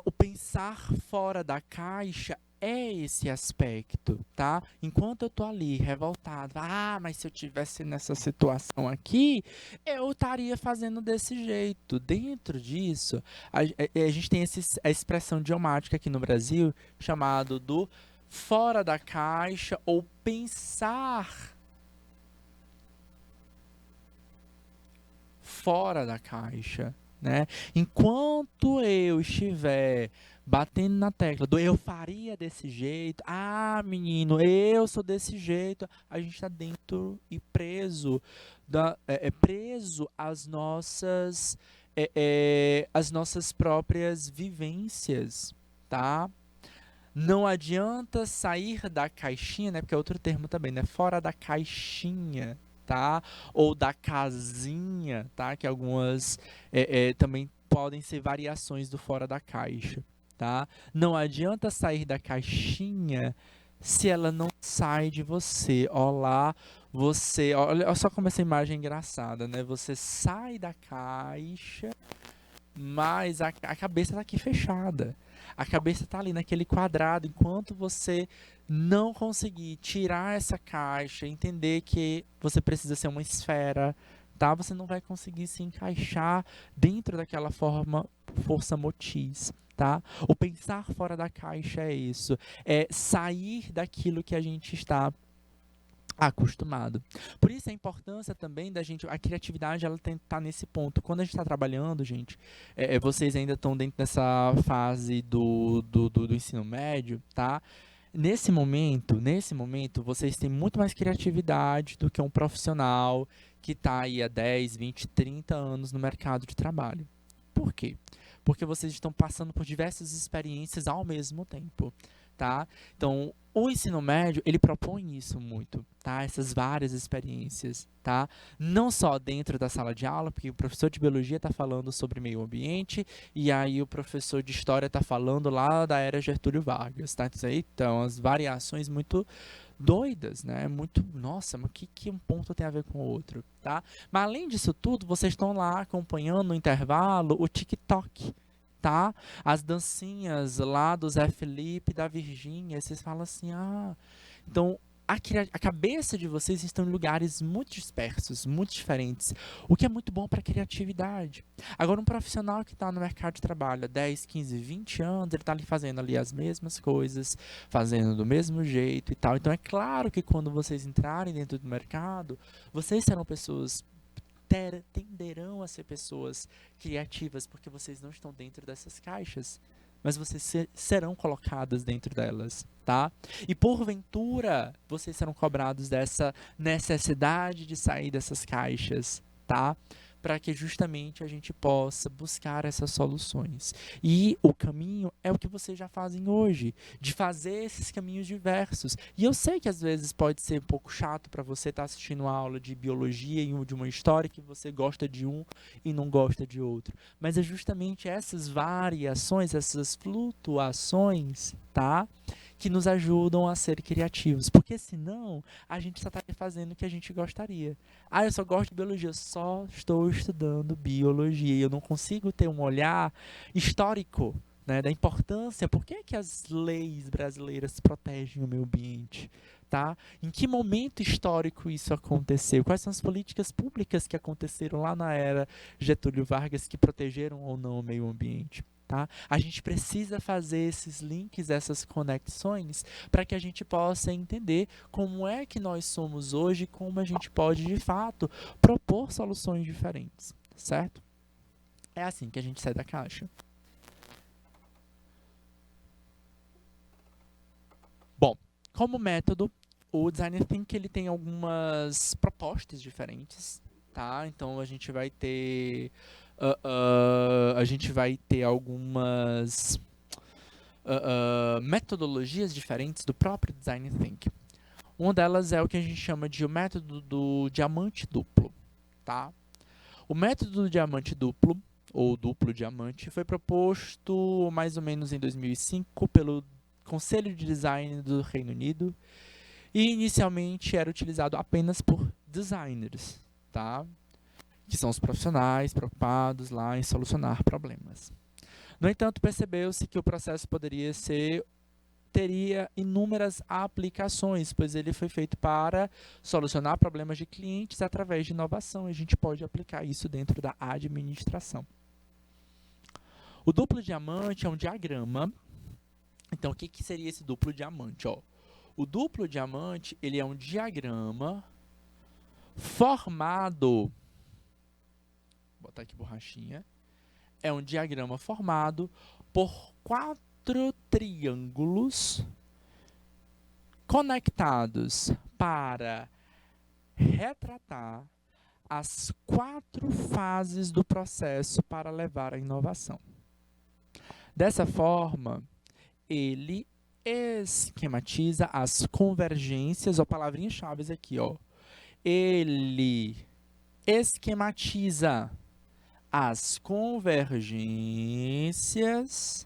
O pensar fora da caixa é esse aspecto, tá? Enquanto eu tô ali revoltado, mas se eu tivesse nessa situação aqui, eu estaria fazendo desse jeito. Dentro disso, a gente tem a expressão idiomática aqui no Brasil chamado do fora da caixa ou pensar fora da caixa, né? Enquanto eu estiver batendo na tecla do eu faria desse jeito, menino, eu sou desse jeito, a gente está dentro e preso preso às nossas próprias vivências, tá? Não adianta sair da caixinha, né? Porque é outro termo também, né? Fora da caixinha, tá? Ou da casinha, tá? Que algumas também podem ser variações do fora da caixa, tá? Não adianta sair da caixinha se ela não sai de você. Olá, você, olha só como essa imagem é engraçada, né? Você sai da caixa, mas a cabeça tá aqui fechada. A cabeça tá ali naquele quadrado. Enquanto você não conseguir tirar essa caixa, entender que você precisa ser uma esfera, tá? Você não vai conseguir se encaixar dentro daquela força motriz, tá? O pensar fora da caixa é isso. É sair daquilo que a gente está acostumado. Por isso a importância também da gente, a criatividade, ela tem que estar nesse ponto. Quando a gente está trabalhando, gente, vocês ainda estão dentro dessa fase do ensino médio, tá? Nesse momento, vocês têm muito mais criatividade do que um profissional que está aí há 10, 20, 30 anos no mercado de trabalho. Por quê? Porque vocês estão passando por diversas experiências ao mesmo tempo, tá? Então, o ensino médio, ele propõe isso muito, tá? Essas várias experiências, tá? Não só dentro da sala de aula, porque o professor de biologia está falando sobre meio ambiente, e aí o professor de história está falando lá da era Getúlio Vargas, tá? Então, as variações muito doidas, né? Muito, nossa, mas o que um ponto tem a ver com o outro, tá? Mas além disso tudo, vocês estão lá acompanhando no intervalo o TikTok, tá? As dancinhas lá do Zé Felipe, da Virgínia, vocês falam assim, então a cabeça de vocês estão em lugares muito dispersos, muito diferentes, o que é muito bom para a criatividade. Agora, um profissional que está no mercado de trabalho há 10, 15, 20 anos, ele está ali fazendo ali as mesmas coisas, fazendo do mesmo jeito e tal. Então, é claro que quando vocês entrarem dentro do mercado, vocês serão pessoas tenderão a ser pessoas criativas, porque vocês não estão dentro dessas caixas, mas vocês serão colocadas dentro delas, tá? E porventura, vocês serão cobrados dessa necessidade de sair dessas caixas, tá? Para que justamente a gente possa buscar essas soluções. E o caminho é o que vocês já fazem hoje, de fazer esses caminhos diversos. E eu sei que às vezes pode ser um pouco chato para você estar assistindo uma aula de biologia e de uma história que você gosta de um e não gosta de outro. Mas é justamente essas variações, essas flutuações, tá? Que nos ajudam a ser criativos. Porque senão, a gente só estaria fazendo o que a gente gostaria. Eu só gosto de biologia, eu só estou estudando biologia. E eu não consigo ter um olhar histórico, né, da importância. Por que as leis brasileiras protegem o meio ambiente? Tá? Em que momento histórico isso aconteceu? Quais são as políticas públicas que aconteceram lá na era Getúlio Vargas que protegeram ou não o meio ambiente? Tá? A gente precisa fazer esses links, essas conexões, para que a gente possa entender como é que nós somos hoje e como a gente pode, de fato, propor soluções diferentes, certo? É assim que a gente sai da caixa. Bom, como método, o Design Thinking ele tem algumas propostas diferentes, tá? Então a gente vai ter algumas metodologias diferentes do próprio Design Thinking. Uma delas é o que a gente chama de o método do diamante duplo, tá? O método do diamante duplo, ou duplo diamante, foi proposto mais ou menos em 2005 pelo Conselho de Design do Reino Unido e inicialmente era utilizado apenas por designers, tá? Que são os profissionais preocupados lá em solucionar problemas. No entanto, percebeu-se que o processo teria inúmeras aplicações, pois ele foi feito para solucionar problemas de clientes através de inovação. E a gente pode aplicar isso dentro da administração. O duplo diamante é um diagrama. Então, o que seria esse duplo diamante? O duplo diamante ele é um diagrama formado... Vou botar aqui borrachinha. É um diagrama formado por 4 triângulos conectados para retratar as 4 fases do processo para levar à inovação. Dessa forma, ele esquematiza as convergências, palavrinhas-chave aqui, Ele esquematiza as convergências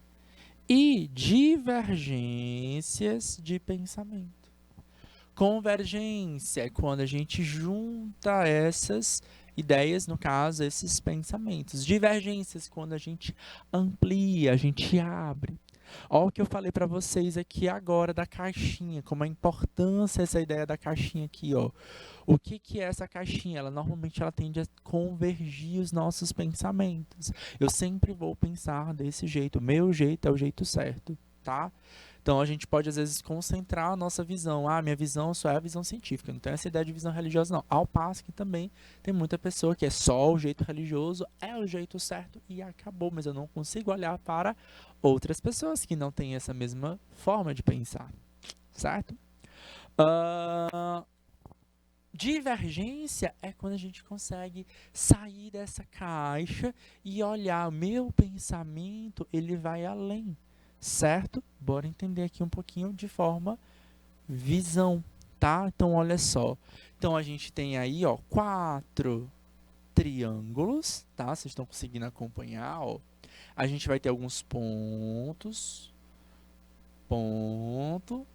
e divergências de pensamento. Convergência é quando a gente junta essas ideias, no caso, esses pensamentos. Divergências, quando a gente amplia, a gente abre. Olha o que eu falei para vocês aqui agora da caixinha, como a importância essa ideia da caixinha aqui, ó. O que é essa caixinha? Normalmente ela tende a convergir os nossos pensamentos. Eu sempre vou pensar desse jeito, o meu jeito é o jeito certo, tá? Então a gente pode às vezes concentrar a nossa visão. Ah, minha visão só é a visão científica, não tem essa ideia de visão religiosa não. Ao passo que também tem muita pessoa que é só o jeito religioso, é o jeito certo e acabou, mas eu não consigo olhar para outras pessoas que não têm essa mesma forma de pensar, certo? Divergência é quando a gente consegue sair dessa caixa e olhar, meu pensamento, ele vai além, certo? Bora entender aqui um pouquinho de forma visão, tá? Então, olha só. Então, a gente tem aí, ó, 4 triângulos, tá? Vocês estão conseguindo acompanhar, ó. A gente vai ter alguns pontos, ponto,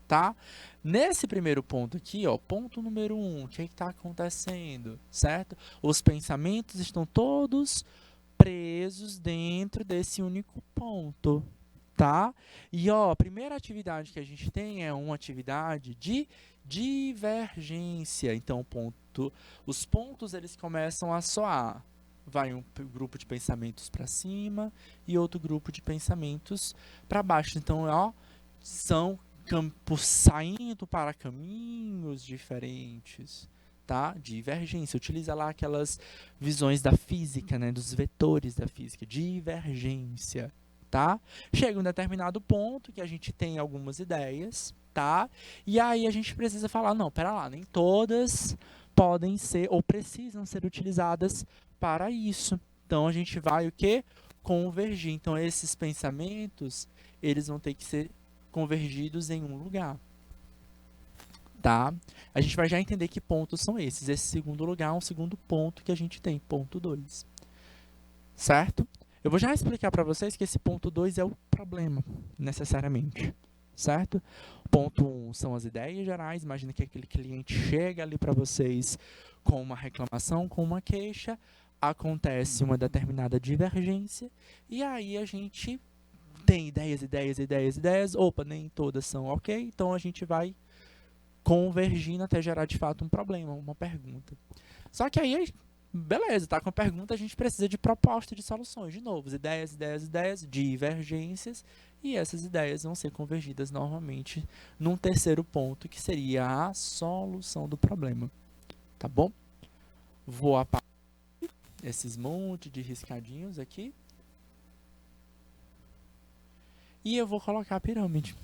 tá? Nesse primeiro ponto aqui, ó, ponto número 1, o que está acontecendo, certo? Os pensamentos estão todos presos dentro desse único ponto, tá? E, ó, a primeira atividade que a gente tem é uma atividade de divergência. Então, os pontos, eles começam a soar. Vai um grupo de pensamentos para cima e outro grupo de pensamentos para baixo. Então, ó, são campos saindo para caminhos diferentes, tá? Divergência. Utiliza lá aquelas visões da física, né? Dos vetores da física. Divergência, tá? Chega um determinado ponto que a gente tem algumas ideias, tá? E aí a gente precisa falar, não, pera lá, nem todas podem ser ou precisam ser utilizadas para isso. Então a gente vai o quê? Convergir. Então esses pensamentos, eles vão ter que ser convergidos em um lugar, tá? A gente vai já entender que pontos são esses. Esse segundo lugar é um segundo ponto que a gente tem, ponto 2, certo? Eu vou já explicar para vocês que esse ponto 2 é o problema, necessariamente, certo? Ponto 1 são as ideias gerais. Imagina que aquele cliente chega ali para vocês com uma reclamação, com uma queixa, acontece uma determinada divergência, e aí a gente tem ideias. Opa, nem todas são ok. Então a gente vai convergindo até gerar de fato um problema, uma pergunta. Só que aí, beleza, tá com a pergunta, a gente precisa de proposta de soluções. De novo, ideias, divergências. E essas ideias vão ser convergidas normalmente num terceiro ponto, que seria a solução do problema. Tá bom? Vou apagar esses monte de riscadinhos aqui. E eu vou colocar a pirâmide.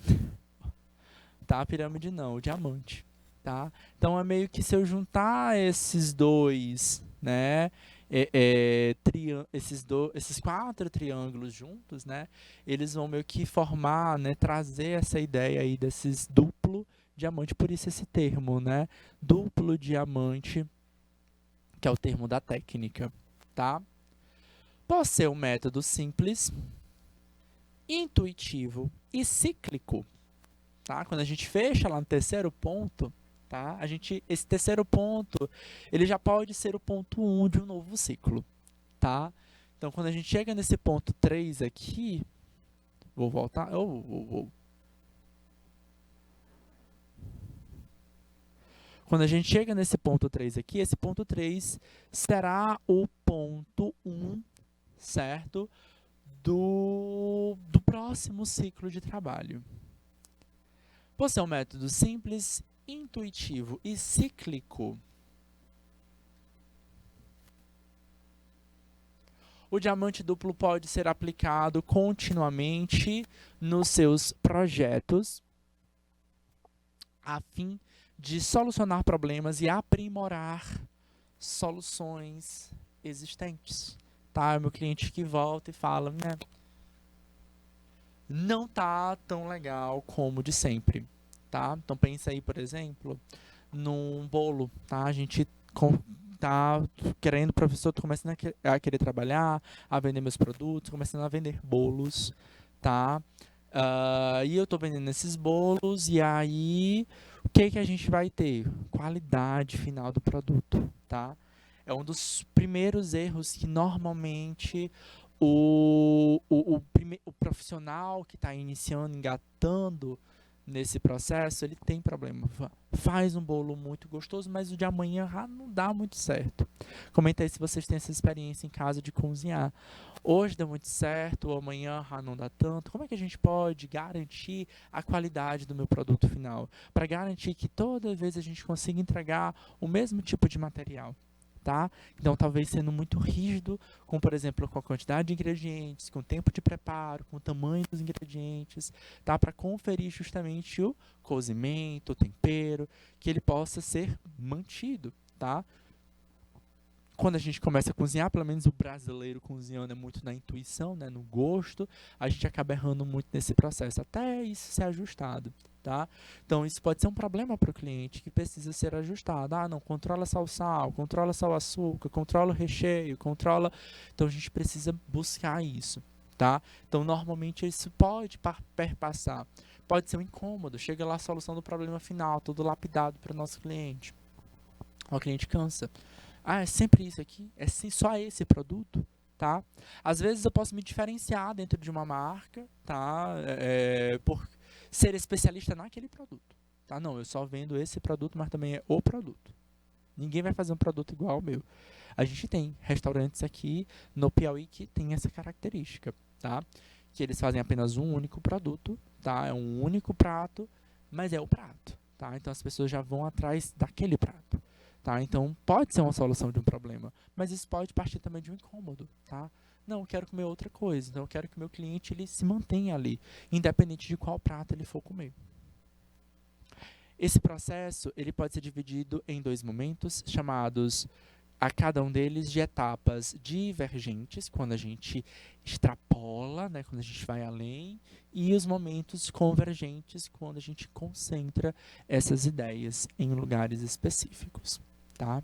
Tá? A pirâmide não, o diamante. Tá? Então, é meio que se eu juntar esses dois, né? Esses 4 triângulos juntos, né? Eles vão meio que formar, né? Trazer essa ideia aí desses duplo diamante. Por isso esse termo, né? Duplo diamante, que é o termo da técnica. Tá? Por ser um método simples, intuitivo e cíclico, tá? Quando a gente fecha lá no terceiro ponto, tá? Esse terceiro ponto, ele já pode ser o ponto 1 de um novo ciclo, tá? Então, quando a gente chega nesse ponto 3 aqui, vou voltar, Quando a gente chega nesse ponto 3 aqui, esse ponto 3 será o ponto 1, certo? Do próximo ciclo de trabalho. Por ser um método simples, intuitivo e cíclico, o diamante duplo pode ser aplicado continuamente nos seus projetos a fim de solucionar problemas e aprimorar soluções existentes. Tá? É o meu cliente que volta e fala, né? Não tá tão legal como de sempre, tá? Então pensa aí, por exemplo, num bolo, tá? A gente tá querendo, professor, tô começando a querer trabalhar, a vender meus produtos, começando a vender bolos, tá? E eu tô vendendo esses bolos, e aí, o que que a gente vai ter? Qualidade final do produto, tá? É um dos primeiros erros que normalmente o profissional que está iniciando, engatando nesse processo, ele tem problema. Faz um bolo muito gostoso, mas o de amanhã não dá muito certo. Comenta aí se vocês têm essa experiência em casa de cozinhar. Hoje deu muito certo, amanhã não dá tanto. Como é que a gente pode garantir a qualidade do meu produto final? Para garantir que toda vez a gente consiga entregar o mesmo tipo de material. Tá? Então, talvez sendo muito rígido com, por exemplo, com a quantidade de ingredientes, com o tempo de preparo, com o tamanho dos ingredientes, tá? Para conferir justamente o cozimento, o tempero, que ele possa ser mantido, tá? Quando a gente começa a cozinhar, pelo menos o brasileiro cozinhando é muito na intuição, né, no gosto, a gente acaba errando muito nesse processo, até isso ser ajustado, tá? Então, isso pode ser um problema para o cliente que precisa ser ajustado. Não, controla só o sal, controla só o açúcar, controla o recheio, controla... Então, a gente precisa buscar isso, tá? Então, normalmente, isso pode perpassar. Pode ser um incômodo, chega lá a solução do problema final, tudo lapidado para o nosso cliente. O cliente cansa. É sempre isso aqui? É só esse produto? Tá? Às vezes eu posso me diferenciar dentro de uma marca, tá? Por ser especialista naquele produto. Tá? Não, eu só vendo esse produto, mas também é o produto. Ninguém vai fazer um produto igual ao meu. A gente tem restaurantes aqui no Piauí que tem essa característica, tá? Que eles fazem apenas um único produto, tá? É um único prato, mas é o prato, tá? Então as pessoas já vão atrás daquele prato. Tá? Então, pode ser uma solução de um problema, mas isso pode partir também de um incômodo. Tá? Não, eu quero comer outra coisa. Então, eu quero que o meu cliente ele se mantenha ali, independente de qual prato ele for comer. Esse processo ele pode ser dividido em dois momentos, chamados a cada um deles de etapas divergentes, quando a gente extrapola, né, quando a gente vai além, e os momentos convergentes, quando a gente concentra essas ideias em lugares específicos. Tá?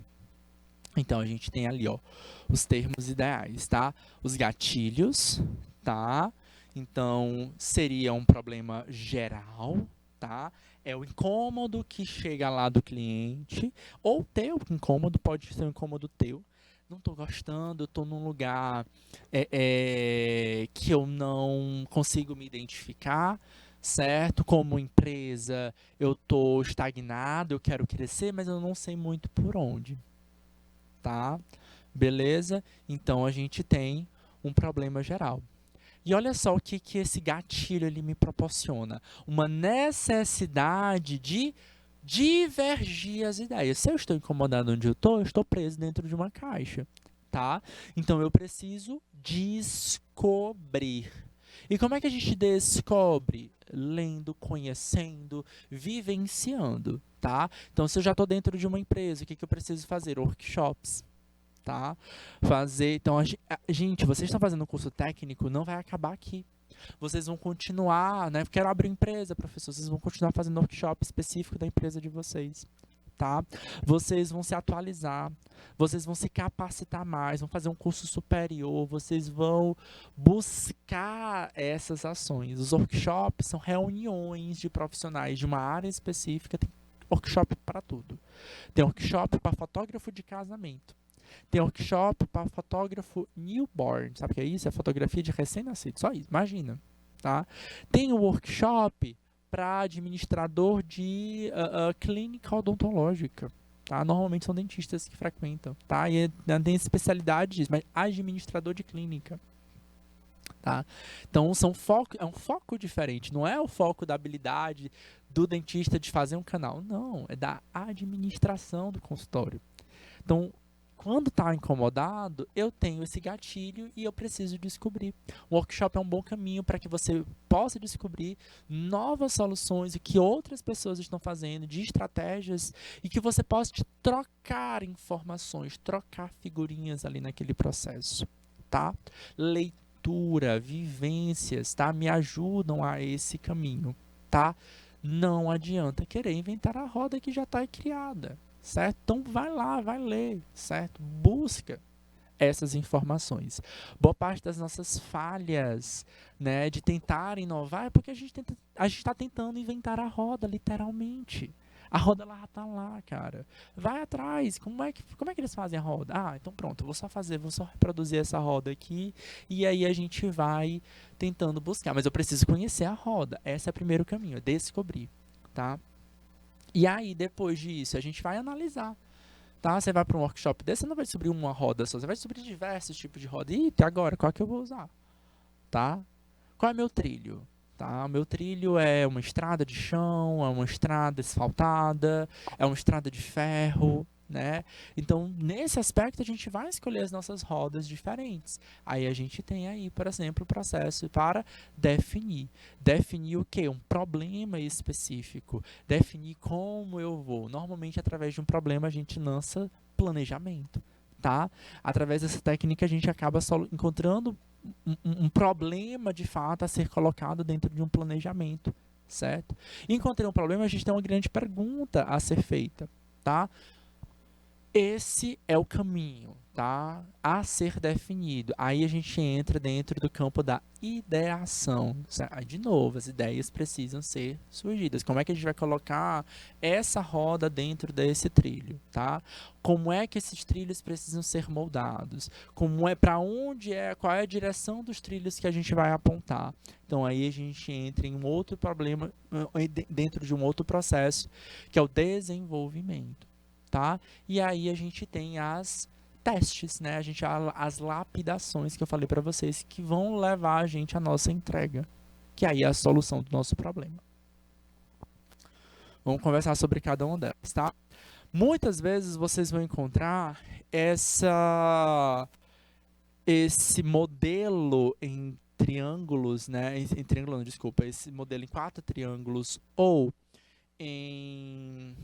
Então, a gente tem ali, ó, os termos ideais, tá? Os gatilhos, tá? Então, seria um problema geral, tá? É o incômodo que chega lá do cliente, ou teu incômodo, pode ser um incômodo teu. Não estou gostando, estou num lugar que eu não consigo me identificar, certo? Como empresa, eu estou estagnado, eu quero crescer, mas eu não sei muito por onde, tá? Beleza? Então, a gente tem um problema geral. E olha só o que esse gatilho ele me proporciona. Uma necessidade de divergir as ideias. Se eu estou incomodado onde eu estou preso dentro de uma caixa, tá? Então, eu preciso descobrir. E como é que a gente descobre? Lendo, conhecendo, vivenciando, tá? Então, se eu já estou dentro de uma empresa, o que eu preciso fazer? Workshops, tá? Então, gente, vocês estão fazendo um curso técnico, não vai acabar aqui. Vocês vão continuar, né? Quero abrir empresa, professor. Vocês vão continuar fazendo workshop específico da empresa de vocês, tá? Vocês vão se atualizar, vocês vão se capacitar mais, vão fazer um curso superior, vocês vão buscar essas ações. Os workshops são reuniões de profissionais de uma área específica, tem workshop para tudo. Tem workshop para fotógrafo de casamento. Tem workshop para fotógrafo newborn, sabe o que é isso? É fotografia de recém-nascido, só isso, imagina, tá? Tem o workshop para administrador de clínica odontológica, tá? Normalmente são dentistas que frequentam, tá? E tem especialidade disso, mas administrador de clínica, tá? Então é um foco diferente, não é o foco da habilidade do dentista de fazer um canal, não, é da administração do consultório. Então, quando está incomodado, eu tenho esse gatilho e eu preciso descobrir. O workshop é um bom caminho para que você possa descobrir novas soluções e que outras pessoas estão fazendo, de estratégias, e que você possa trocar informações, trocar figurinhas ali naquele processo, tá? Leitura, vivências, tá? Me ajudam a esse caminho, tá? Não adianta querer inventar a roda que já está criada. certo? Então vai lá, vai ler, certo? Busca essas informações. Boa parte das nossas falhas, né, de tentar inovar é porque a gente está tentando inventar a roda, literalmente. A roda lá tá lá, cara. Vai atrás. Como é que eles fazem a roda? Ah, então pronto, vou só reproduzir essa roda aqui e aí a gente vai tentando buscar. Mas eu preciso conhecer a roda. Esse é o primeiro caminho, é descobrir, tá? E aí, depois disso, a gente vai analisar, tá? Você vai para um workshop desse, você não vai descobrir uma roda só, você vai descobrir diversos tipos de roda. E agora, qual que eu vou usar, tá? Qual é meu trilho? Tá? O meu trilho é uma estrada de chão, é uma estrada asfaltada, é uma estrada de ferro, né? Então, nesse aspecto, a gente vai escolher as nossas rodas diferentes. Aí a gente tem aí, por exemplo, o processo para definir. Definir o quê? Um problema específico. Definir como eu vou. Normalmente, através de um problema, a gente lança planejamento, tá? Através dessa técnica, a gente acaba só encontrando um problema de fato a ser colocado dentro de um planejamento, certo? Encontrei um problema, a gente tem uma grande pergunta a ser feita, tá? Esse é o caminho, tá? A ser definido. Aí a gente entra dentro do campo da ideação. Aí, de novo, as ideias precisam ser surgidas. Como é que a gente vai colocar essa roda dentro desse trilho, tá? Como é que esses trilhos precisam ser moldados? Como é, para onde é, qual é a direção dos trilhos que a gente vai apontar? Então aí a gente entra em um outro problema dentro de um outro processo, que é o desenvolvimento. Tá? E aí a gente tem as testes, né? As lapidações que eu falei para vocês que vão levar a gente à nossa entrega, que aí é a solução do nosso problema. Vamos conversar sobre cada uma delas, tá? Muitas vezes vocês vão encontrar esse modelo em triângulos, né? Em triângulo, não, desculpa, esse modelo em 4 triângulos ou em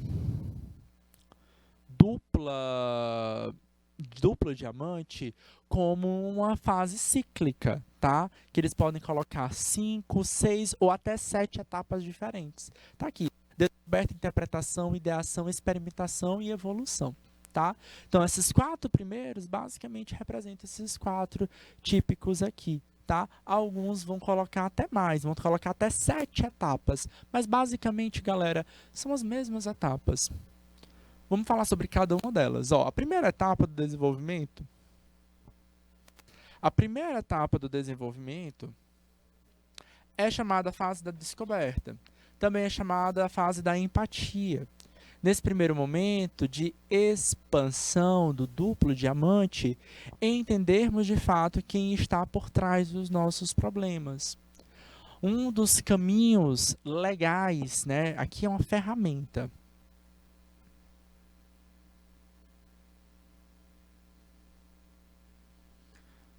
duplo diamante como uma fase cíclica, tá? Que eles podem colocar 5, 6 ou até 7 etapas diferentes. Tá aqui: descoberta, interpretação, ideação, experimentação e evolução, tá? Então, esses 4 primeiros basicamente representam esses 4 típicos aqui, tá? Alguns vão colocar até mais, vão colocar até 7 etapas, mas basicamente, galera, são as mesmas etapas. Vamos falar sobre cada uma delas. Ó, a primeira etapa do desenvolvimento é chamada fase da descoberta. Também é chamada a fase da empatia. Nesse primeiro momento de expansão do duplo diamante, entendermos de fato quem está por trás dos nossos problemas. Um dos caminhos legais, né? Aqui é uma ferramenta.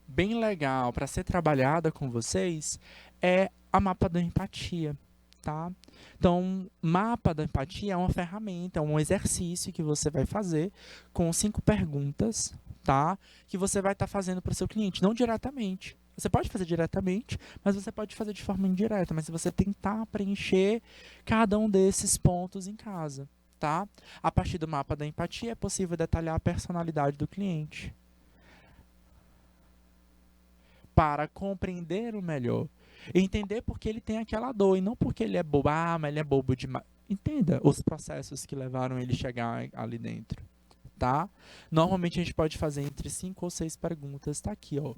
Bem legal para ser trabalhada com vocês é a mapa da empatia, tá? Então, mapa da empatia é uma ferramenta, é um exercício que você vai fazer com 5 perguntas, tá? Que você vai estar fazendo para o seu cliente, não diretamente. Você pode fazer diretamente, mas você pode fazer de forma indireta, mas se você tentar preencher cada um desses pontos em casa, tá? A partir do mapa da empatia é possível detalhar a personalidade do cliente, para compreender o melhor. Entender porque ele tem aquela dor e não porque ele é bobo. Ah, mas ele é bobo demais. Entenda os processos que levaram ele a chegar ali dentro, tá? Normalmente a gente pode fazer entre 5 ou 6 perguntas. Tá aqui, ó.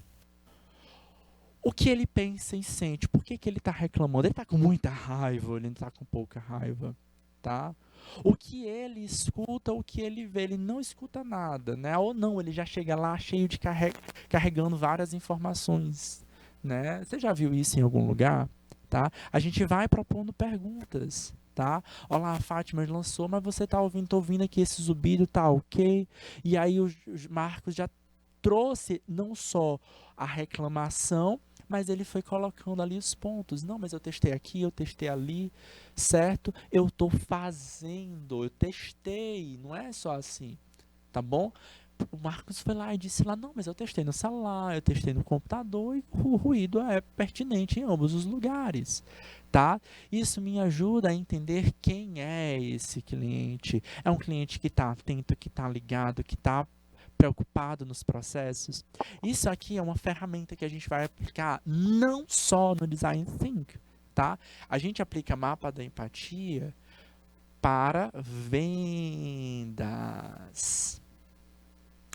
O que ele pensa e sente? Por que que ele está reclamando? Ele está com muita raiva, ou ele está com pouca raiva, tá? O que ele escuta, o que ele vê, ele não escuta nada, né? Ou não, ele já chega lá cheio de carregando várias informações, né? Você já viu isso em algum lugar, tá? A gente vai propondo perguntas, tá? Olá, a Fátima lançou, mas você tá ouvindo, tô ouvindo aqui esse zumbido, tá ok? E aí o Marcos já trouxe não só a reclamação, mas ele foi colocando ali os pontos. Não, mas eu testei aqui, eu testei ali, certo? Eu estou fazendo, eu testei, não é só assim, tá bom? o Marcos foi lá e disse lá, não, mas eu testei no celular, eu testei no computador e o ruído é pertinente em ambos os lugares, tá? Isso me ajuda a entender quem é esse cliente. É um cliente que está atento, que está ligado, que está preocupado nos processos. Isso aqui é uma ferramenta que a gente vai aplicar não só no Design Think, tá? A gente aplica mapa da empatia para vendas.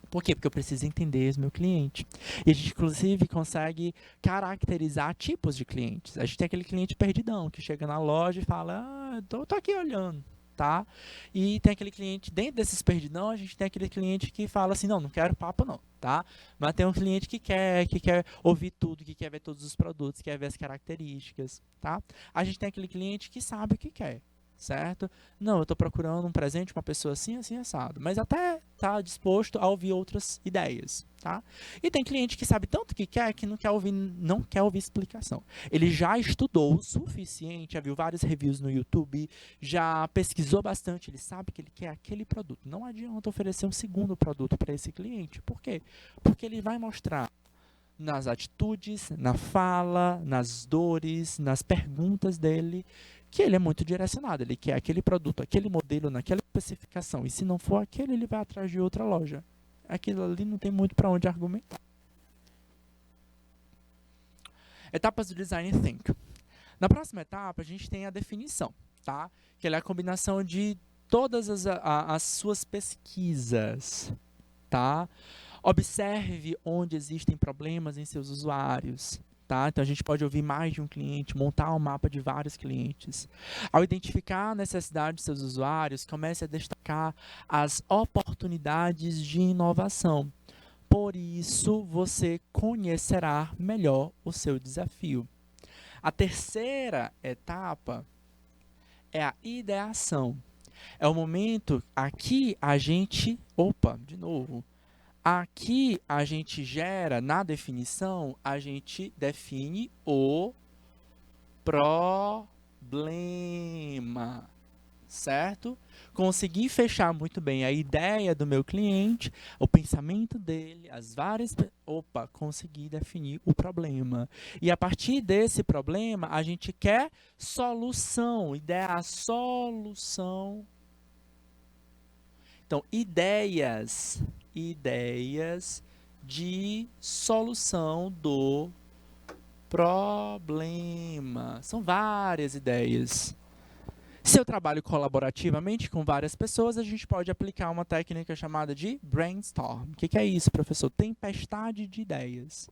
Por quê? Porque eu preciso entender esse meu cliente. E a gente, inclusive, consegue caracterizar tipos de clientes. A gente tem aquele cliente perdidão, que chega na loja e fala, tô aqui olhando, tá? E tem aquele cliente, dentro desses perdidão, a gente tem aquele cliente que fala assim, não quero papo não, tá? Mas tem um cliente que quer ouvir tudo, que quer ver todos os produtos, quer ver as características, tá? A gente tem aquele cliente que sabe o que quer. Certo? Não, eu estou procurando um presente, uma pessoa assim, assim, assado. Mas até está disposto a ouvir outras ideias, tá? E tem cliente que sabe tanto que quer, que não quer ouvir explicação. Ele já estudou o suficiente, já viu vários reviews no YouTube, já pesquisou bastante, ele sabe que ele quer aquele produto. Não adianta oferecer um segundo produto para esse cliente. Por quê? Porque ele vai mostrar nas atitudes, na fala, nas dores, nas perguntas dele, que ele é muito direcionado, ele quer aquele produto, aquele modelo, naquela especificação, e se não for aquele, ele vai atrás de outra loja. Aquilo ali não tem muito para onde argumentar. Etapas do Design Think. Na próxima etapa, a gente tem a definição, tá? Que é a combinação de todas as suas pesquisas, tá? Observe onde existem problemas em seus usuários. Tá? Então, a gente pode ouvir mais de um cliente, montar um mapa de vários clientes. Ao identificar a necessidade de seus usuários, comece a destacar as oportunidades de inovação. Por isso, você conhecerá melhor o seu desafio. A terceira etapa é a ideação. É o momento aqui a gente... Opa, de novo. Aqui a gente gera, na definição, a gente define o problema, certo? Consegui fechar muito bem a ideia do meu cliente, o pensamento dele, as várias... Opa, consegui definir o problema. E a partir desse problema, a gente quer solução, ideia, solução. Então, ideias de solução do problema. São várias ideias. Se eu trabalho colaborativamente com várias pessoas, a gente pode aplicar uma técnica chamada de brainstorm. O que é isso, professor? Tempestade de ideias.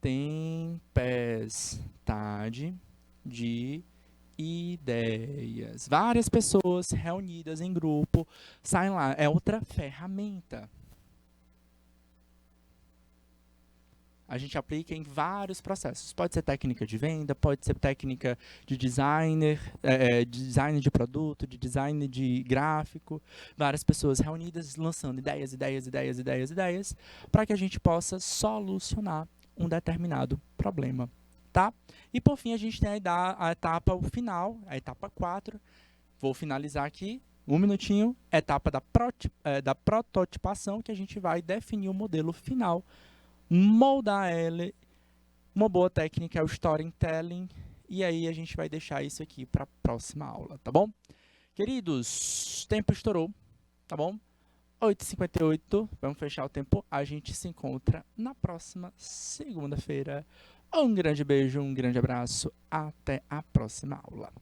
Tempestade de ideias. Várias pessoas reunidas em grupo saem lá. É outra ferramenta. A gente aplica em vários processos. Pode ser técnica de venda, pode ser técnica de designer, design de produto, de design de gráfico. Várias pessoas reunidas lançando ideias, para que a gente possa solucionar um determinado problema. Tá? E por fim, a gente tem a etapa final, a etapa 4. Vou finalizar aqui, um minutinho. Etapa da prototipação, que a gente vai definir o modelo final, moldar ele. Uma boa técnica é o storytelling. E aí a gente vai deixar isso aqui para a próxima aula, tá bom? Queridos, tempo estourou, tá bom? 8h58, vamos fechar o tempo. A gente se encontra na próxima segunda-feira. Um grande beijo, um grande abraço. Até a próxima aula.